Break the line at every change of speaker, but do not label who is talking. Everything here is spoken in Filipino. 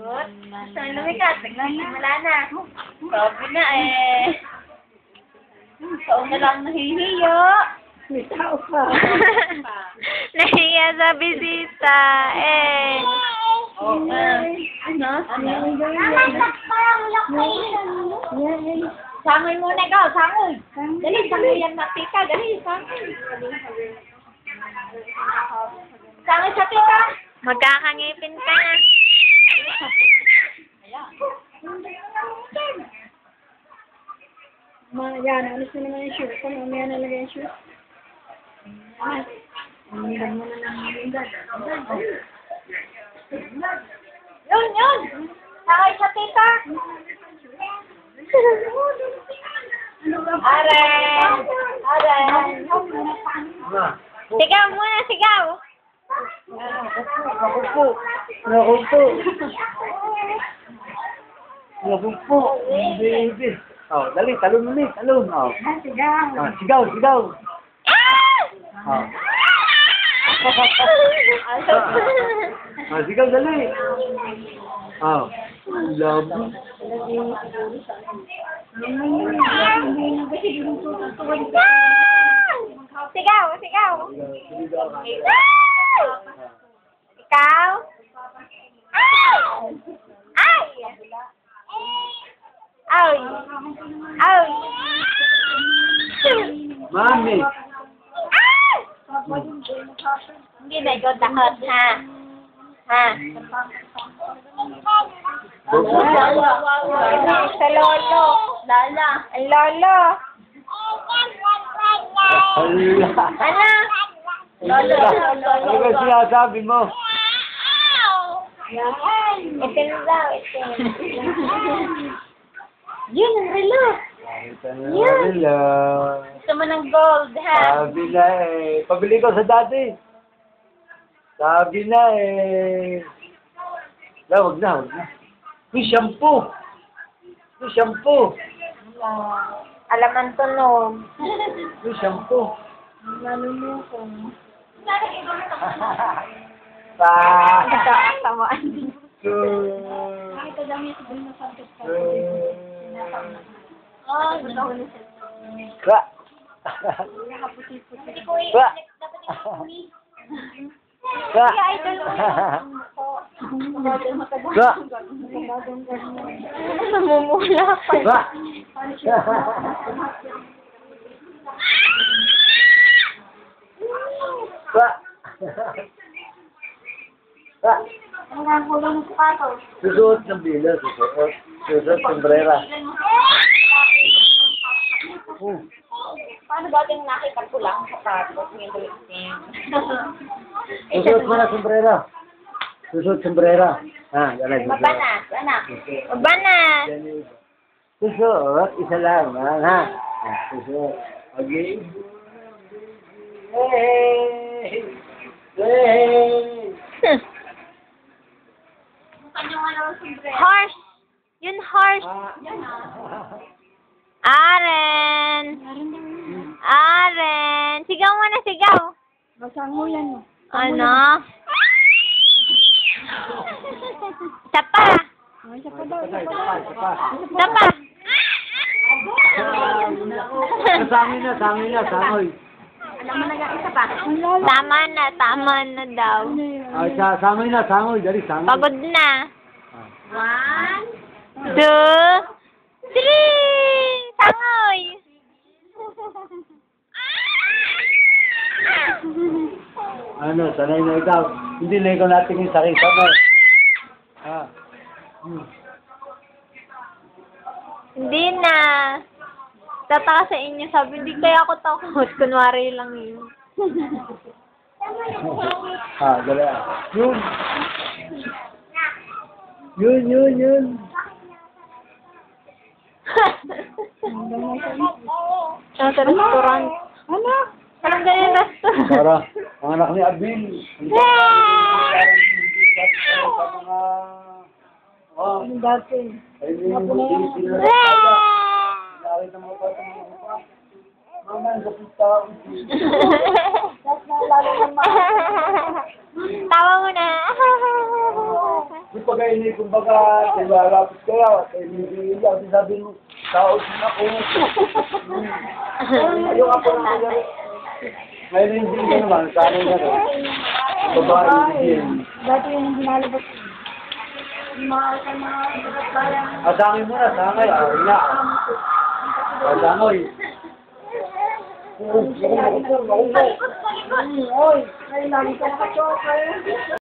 Gusto na lumikat. Wala na. Sabi na eh. Ikaw na lang nahihiyo.
May tao pa.
Nahiya sa bisita, eh.
Ano?
Sangoy muna ikaw, sangoy.
Dali, sangoy yan na tika. Dali, sangoy. Sangoy sa tika.
Magkakangipin ka na.
Yan, alis mo naman yung shoes. Mamaya nalagay yung shoes. Umilag mo na lang yung lingad.
Yun, yun. Sangoy sa tika. Aren. Aren.
Sigaw muna, sigaw.
Naku po, baby. Oh, dali, talon ulit, talon. Oh.
Sigaw.
Ah, sigaw, sigaw. Oh. Ah, sigaw, dali. Oh. Labo.
Sigaw, sigaw. Ikaw? Ay! Ay! Ay!
Mami.
Hindi na ikaw takot, ha? Ha? Sa lolo.
Lala.
Ang lolo.
Hala.
Ano?
Ano ba sinasabi mo?
Itin daw, itin. Yun, ang relo.
Ito na nila.
Gusto mo ng gold, ha?
Sabi na eh. Pabili ko sa dati. Sabi na eh. Wag na, wag na. May shampoo. May shampoo.
Alaman tunog.
May shampoo.
Nagkakasamaan.
Ba. Ba. Ba. Ba.
Namumula pa.
Ba. Ba. Ba. Susuot ng bila, susuot. Susuot sombrera.
Paano dating nakita ko lang sa sapatos ng dressing?
Susuot mo na sombrera. Susuot sombrera. Ah, yan na.
Mabanas, anak.
Mabanas.
Susuot, isa lang. Ha? Susuot. Okay. Hey! Hey!
Horse. Yun, horse. Aren. Aren. Sigaw mo na, sigaw.
Masango yan.
Ano? Isa pa.
Isa pa daw.
Isa pa.
Sangoy na, sangoy na, sangoy.
Tama na daw.
Sangoy na, sangoy. Dali, sangoy.
Pagod na. 1, 2, 3. Tangoy.
Ano, sanay na ikaw. Hindi na ikaw natingin sa akin. Sanay.
Hindi na. Tataka sa inyo, sabi, hindi kaya ako takot. Kunwari lang yun.
Dali. Yun.
Sa restaurant.
Ano?
Anong ganyan restaurant?
Para, ang anak ni Abil.
Ano dati?
Tawa mo na.
pag ini, kumbaga, lalapit kaya, hindi sabi mo, tao din ako. Yung ako na kaya, ngayon hindi ka naman, sana nga rin. Babae din.
Dati yung binalabas. Yung mga kaya.
Asangin mo na, sangay, awin na. Asangoy.
Oy, ay lagi ka nakachokal.